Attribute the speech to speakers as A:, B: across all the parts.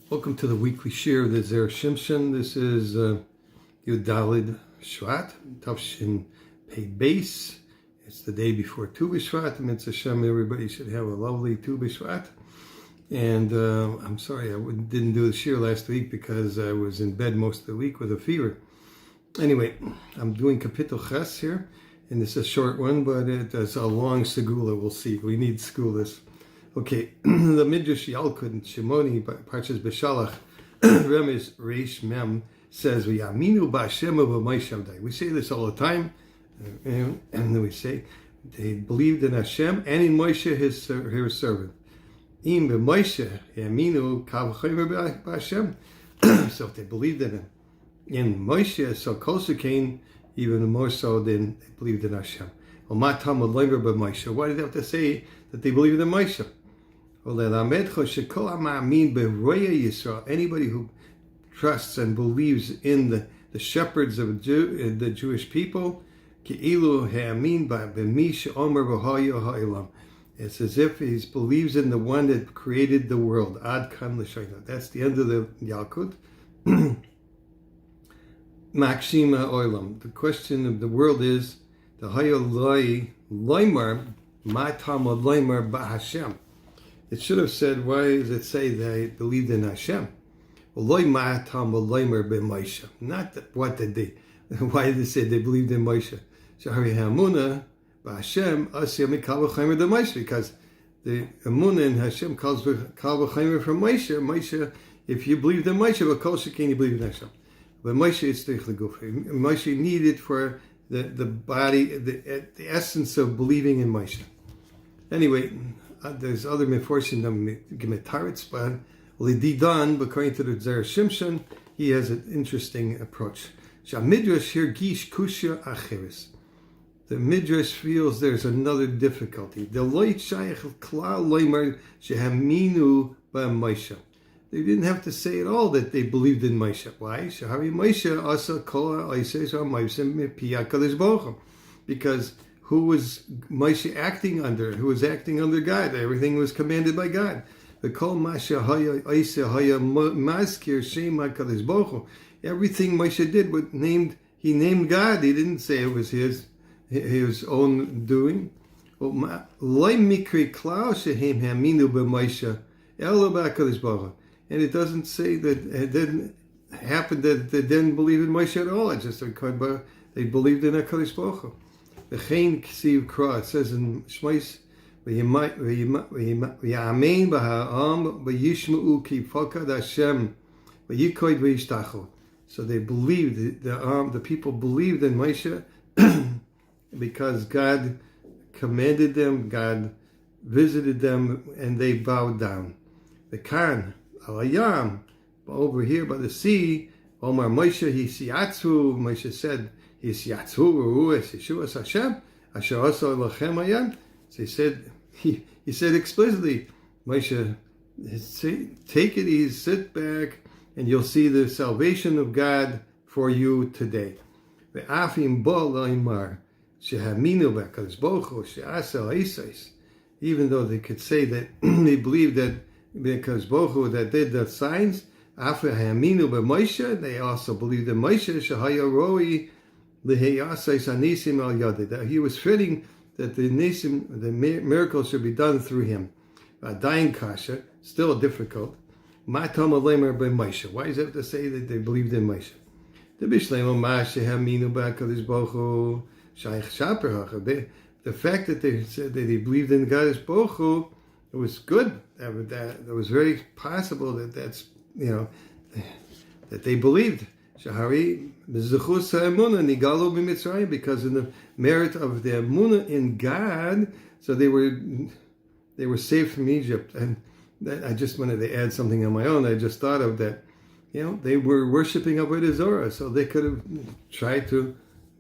A: Welcome to the weekly share of the Zera Shimshon. This is Yudalid Shvat, Tavshin Pei Beis. It's the day before Tu B'Shvat. Mitzvah Shem, everybody should have a lovely Tu B'Shvat. And I'm sorry I didn't do the share last week because I was in bed most of the week with a fever. Anyway, I'm doing Kapitel Ches here, and this is a short one, but it's a long segula. We'll see. We need segulas. Okay, the Midrash Yalkut and Shimoni, Parshat Beshalach, Remes Reish Mem says, "V'yaminu b'Hashem u'b'Moshe." We say this all the time, and then we say they believed in Hashem and in Moshe, his servant. Im b'Moshe yaminu kal v'chomer b'Hashem. So if they believed in him, in Moshe, so closer came, even more so than they believed in Hashem. Why did they have to say that they believed in Moshe? Anybody who trusts and believes in the shepherds of the Jewish people, it's as if he believes in the one that created the world. That's the end of the Yalkut. Makshima Oilam. The question of the world is the Hayoloi Loimar Matamod Loimar Ba'Hashem. It should have said, why does it say they believed in Hashem? Loi Matamod Loimar B'Moshe. Not what did they, why did they say they believed in Moshe? Shahari Hamuna Ba'Hashem Asya Mikal V'Chaimer de Moshe, because the Amunah in Hashem calls Kal V'Chaimer from Moshe. Moshe, if you believed in Moshe, but Kol Shekin you believe in Hashem. But Moshe is Moshe needed for the body, the essence of believing in Moshe. Anyway, there's other meforshim gemetaritz, but Lididan, according to the Zera Shimshon, he has an interesting approach. Midrash here gish kusha acheres. The Midrash feels there's another difficulty. The loit shayach klal loimer shehaminu b'Moshe. They didn't have to say at all that they believed in Moshe. Why? Shahari Moshe asa kol ha'oseis ha'ma'asim mipi HaKadosh Baruch Hu. Because who was Moshe acting under? Who was acting under God? Everything was commanded by God. The kol masha haya oiseh haya mazkir shem HaKadosh Baruch Hu. Everything Moshe did he named God. He didn't say it was his own doing. Loi mikri klal shehem haminu b'Moshe elo b'HaKadosh Baruch Hu. And it doesn't say that it didn't happen that they didn't believe in Moshe at all. It's just they believed in HaKadosh Baruch Hu. V'chein ksiv kra, it says in Shmos, v'yamein b'ha'am v'yishma'u ki fakad Hashem v'yikoid v'yishtachu. So they believed, the people believed in Moshe because God commanded them, God visited them, and they bowed down. The Khan, Alayam, over here by the sea, Omar Moshe, Hisiyatzu, Moshe said, Hisiyatzu, Ru'es, Yeshuas Hashem, Asher Asa Lachem Ayam. So he said explicitly, Moshe, take it easy, sit back, and you'll see the salvation of God for you today. Ve'afim bo lo'imar, shehaminu b'HaKadosh Baruch Hu, she'asa ha'isais. Even though they could say that they believed that because Bohu that did the signs, after Haminu b'Moshe, they also believed in Moshe, Shahaya Roi Leheyasais Anisim al Yadid, that he was fitting that the miracles should be done through him. Dain Kasha, still difficult. Matam Alemer b'Moshe. Why does it have to say that they believed in Moshe? The Bishlema Mashe Haminu b'HaKadosh Baruch Hu Shaykh Shaper. The fact that they said that they believed in Kadosh Baruch Hu, it was good. It was very possible that they believed. Shahari b'zuchus ha'emunah nigalu b'Mitzrayim, because in the merit of the emunah in God, so they were saved from Egypt. And I just wanted to add something on my own. I just thought of that. They were worshiping Avodah Zorah, so they could have tried to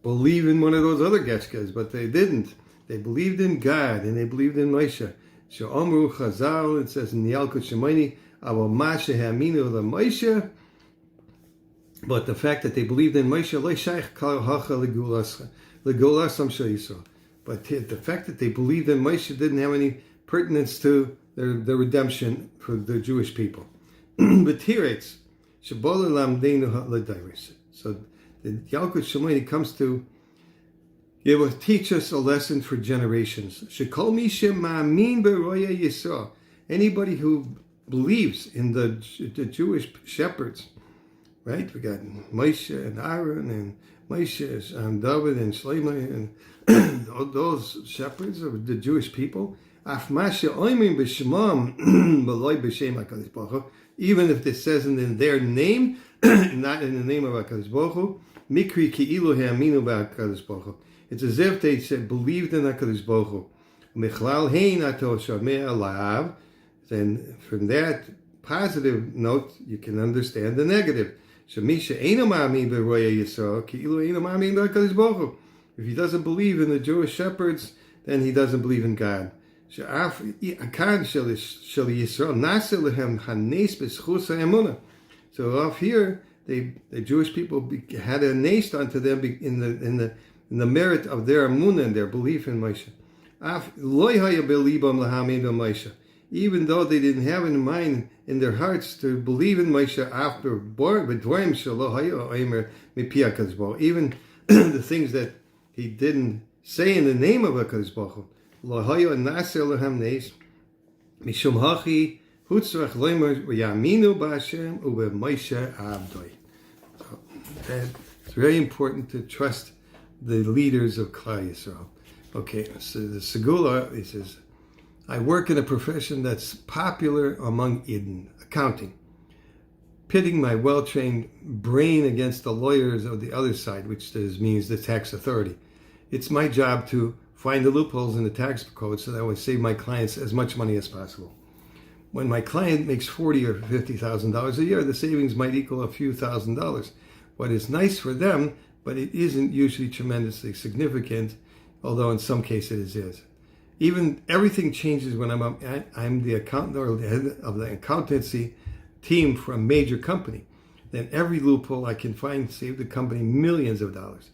A: believe in one of those other Geshkas, but they didn't. They believed in God and they believed in Moshe. She'omru Chazal, it says in the Yalkut Shemoni, Avo Mashe Haminu LaMoshe. But the fact that they believed in Moshe, Lo Shaykh Kal Hacha Legulasam Yisrael. But the fact that they believed in Moshe didn't have any pertinence to the redemption for the Jewish people. B'tiretz, shebola lamdeinu l'dairis. So the Yalkut Shimoni comes to teach us a lesson for generations. Shekol mishem ma'amin beroya Yisrael. Anybody who believes in the Jewish shepherds, right? We got Moshe and Aaron and Moshe and David and Shlomo and those shepherds of the Jewish people. Even if it says in their name, not in the name of HaKadosh Baruch Hu, mikri ki'ilu ha'aminu ba'HaKadosh Baruch Hu. It's as if they said believed in HaKadosh Baruch Hu. Michlal hein ato shomeh alav. Then from that positive note, you can understand the negative. Shemisha eino ma'amin beroya Yisrael ki'ilu eino ma'amin ba'HaKadosh Baruch Hu. If he doesn't believe in the Jewish shepherds, then he doesn't believe in God. So off here, the Jewish people had a nace unto them in the merit of their emunah and their belief in Moshe. Even though they didn't have in mind in their hearts to believe in Moshe after even the things that he didn't say in the name of HaKadosh Baruch Hu. Mishum hachi hutzrach loimer v'yaminu b'Hashem u'b'Moshe avdoi. It's very important to trust the leaders of Klal Yisrael. Okay, so the Segula, he says, I work in a profession that's popular among Eden, accounting, pitting my well-trained brain against the lawyers of the other side, which means the tax authority. It's my job to find the loopholes in the tax code so that I will save my clients as much money as possible. When my client makes $40,000 or $50,000 a year, the savings might equal a few $1,000s. What is nice for them, but it isn't usually tremendously significant, although in some cases it is. Even everything changes when I'm the accountant or the head of the accountancy team for a major company. Then every loophole I can find saved the company millions of dollars.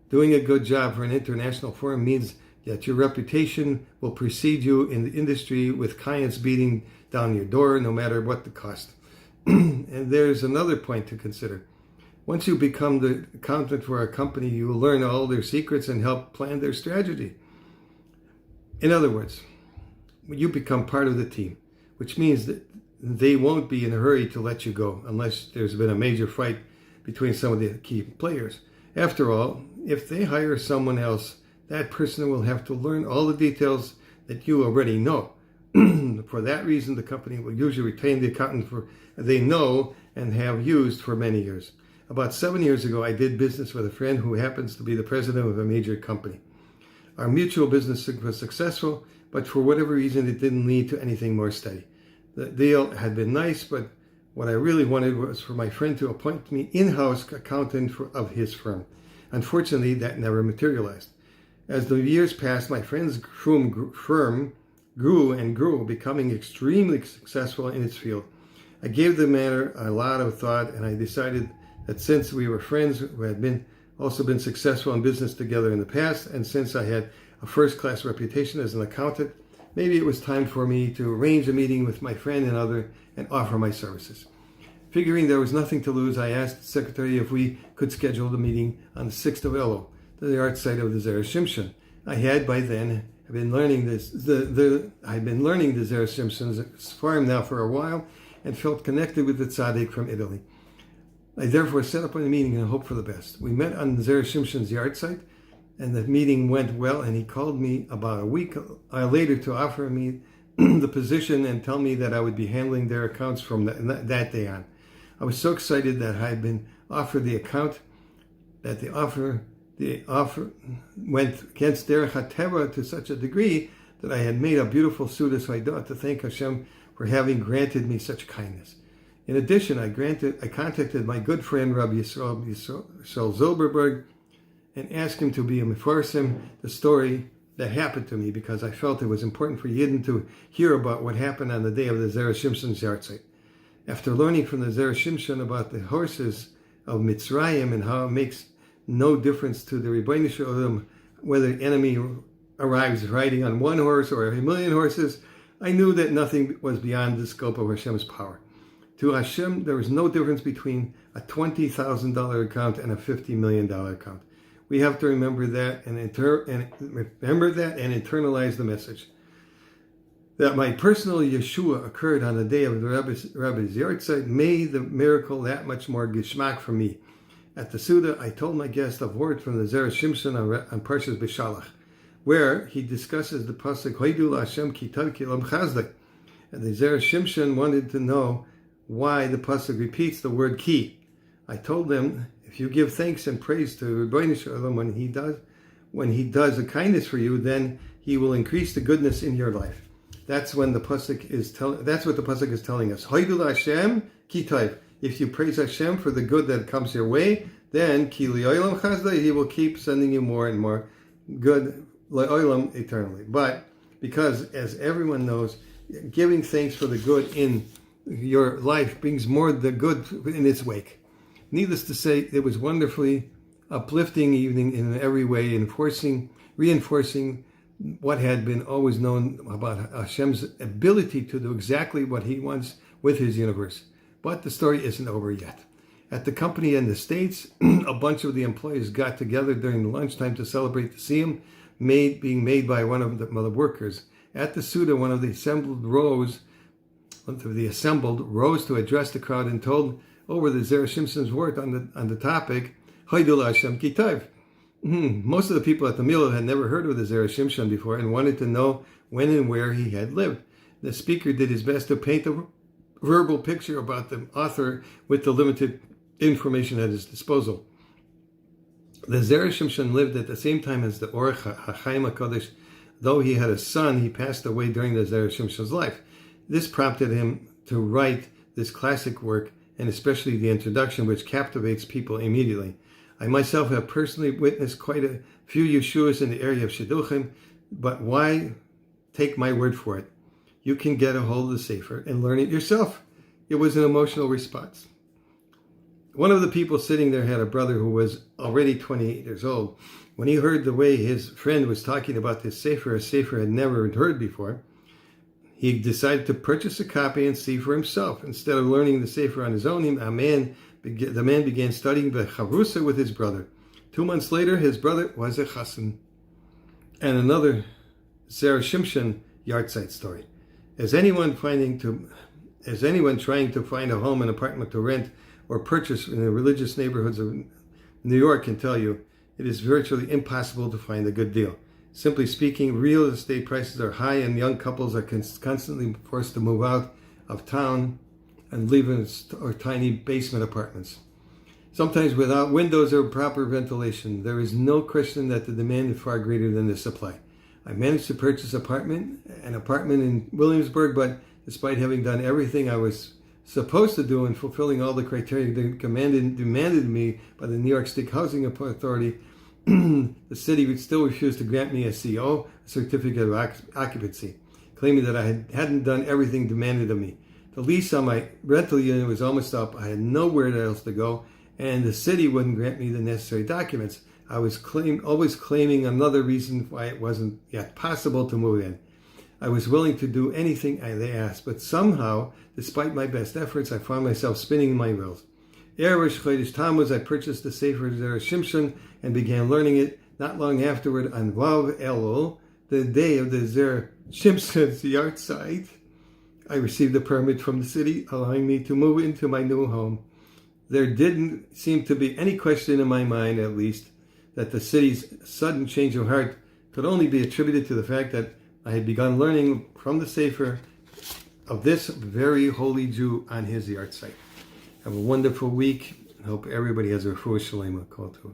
A: Doing a good job for an international firm means that your reputation will precede you in the industry with clients beating down your door no matter what the cost. And there's another point to consider. Once you become the accountant for a company, you will learn all their secrets and help plan their strategy. In other words, you become part of the team, which means that they won't be in a hurry to let you go unless there's been a major fight between some of the key players. After all, if they hire someone else, that person will have to learn all the details that you already know. For that reason, the company will usually retain the accountant they know and have used for many years. About 7 years ago, I did business with a friend who happens to be the president of a major company. Our mutual business was successful, but for whatever reason, it didn't lead to anything more steady. The deal had been nice, but what I really wanted was for my friend to appoint me in-house accountant of his firm. Unfortunately, that never materialized. As the years passed, my friend's firm grew and grew, becoming extremely successful in its field. I gave the matter a lot of thought, and I decided that since we were friends who had also been successful in business together in the past, and since I had a first-class reputation as an accountant, maybe it was time for me to arrange a meeting with my friend and offer my services. Figuring there was nothing to lose, I asked the secretary if we could schedule the meeting on the 6th of Elul, the art site of the Zera Shimshon. I had by then been learning the Zera Shimshon's farm now for a while and felt connected with the tzaddik from Italy. I therefore set up a meeting and hoped for the best. We met on Zera Shimshon's yard site, and the meeting went well, and he called me about a week later to offer me the position and tell me that I would be handling their accounts from that day on. I was so excited that I had been offered the account that the offer went against Derech HaTeva to such a degree that I had made a beautiful Sudas Haidah to thank Hashem for having granted me such kindness. In addition, I contacted my good friend Rabbi Yisrael Zilberberg and asked him to be a mefarsim the story that happened to me, because I felt it was important for Yidden to hear about what happened on the day of the Zera Shimshon's yard site. After learning from the Zera Shimshon about the horses of Mitzrayim and how it makes no difference to the Rebbeinu Shalom whether the enemy arrives riding on one horse or a million horses, I knew that nothing was beyond the scope of Hashem's power. To Hashem, there is no difference between a $20,000 account and a $50 million account. We have to remember that and internalize the message. That my personal Yeshua occurred on the day of the Rabbi's yahrzeit made the miracle that much more geschmack for me. At the Suda, I told my guest a word from the Zera Shimshon on Parshat Beshalach, where he discusses the pasuk Hoidu Hashem ki tav ki lam chazdak. And the Zera Shimshon wanted to know why the pasuk repeats the word ki. I told them, if you give thanks and praise to Rabbi Shalom when he does a kindness for you, then he will increase the goodness in your life. That's when the pasuk is that's what the pasuk is telling us. Hoidu Hashem ki tav. If you praise Hashem for the good that comes your way, then ki li'olam chazda, he will keep sending you more and more good li'olam eternally. But because, as everyone knows, giving thanks for the good in your life brings more the good in its wake. Needless to say, it was wonderfully uplifting evening in every way, reinforcing what had been always known about Hashem's ability to do exactly what he wants with his universe. But the story isn't over yet. At the company in the States, a bunch of the employees got together during the lunchtime to celebrate the siyum being made by one of the workers. At the Suda, one of the assembled rose to address the crowd and told over the Zera Shimshon's word on the topic, Hoidul Hashem ki tav. Most of the people at the meal had never heard of the Zera Shimshon before and wanted to know when and where he had lived. The speaker did his best to paint a verbal picture about the author with the limited information at his disposal. The Zera Shimshon lived at the same time as the Orach HaChaim HaKadosh. Though he had a son, he passed away during the Zera Shimshon's life. This prompted him to write this classic work, and especially the introduction, which captivates people immediately. I myself have personally witnessed quite a few Yeshuas in the area of Shidduchim, but why take my word for it? You can get a hold of the Sefer and learn it yourself. It was an emotional response. One of the people sitting there had a brother who was already 28 years old. When he heard the way his friend was talking about this Sefer, a Sefer had never heard before, he decided to purchase a copy and see for himself. Instead of learning the Sefer on his own, the man began studying the Chavrusa with his brother. 2 months later, his brother was a chassan. And another Zera Shimshon yahrzeit story. As anyone trying to find a home, an apartment to rent or purchase in the religious neighborhoods of New York can tell you, it is virtually impossible to find a good deal. Simply speaking, real estate prices are high and young couples are constantly forced to move out of town and live in tiny basement apartments. Sometimes without windows or proper ventilation. There is no question that the demand is far greater than the supply. I managed to purchase an apartment in Williamsburg, but despite having done everything I was supposed to do and fulfilling all the criteria demanded me by the New York State Housing Authority, the city would still refuse to grant me a CO, a certificate of occupancy, claiming that I hadn't done everything demanded of me. The lease on my rental unit was almost up. I had nowhere else to go, and the city wouldn't grant me the necessary documents. I was always claiming another reason why it wasn't yet possible to move in. I was willing to do anything they asked, but somehow, despite my best efforts, I found myself spinning my wheels. Erev Chodesh Tammuz, I purchased the Sefer Zera Shimshon and began learning it. Not long afterward, on Vav Elul, the day of the Zera Shimshon's yahrzeit, I received a permit from the city, allowing me to move into my new home. There didn't seem to be any question in my mind, at least, that the city's sudden change of heart could only be attributed to the fact that I had begun learning from the Sefer of this very holy Jew on his yahrzeit. Have a wonderful week. I hope everybody has a refuah shalema. Kol tov.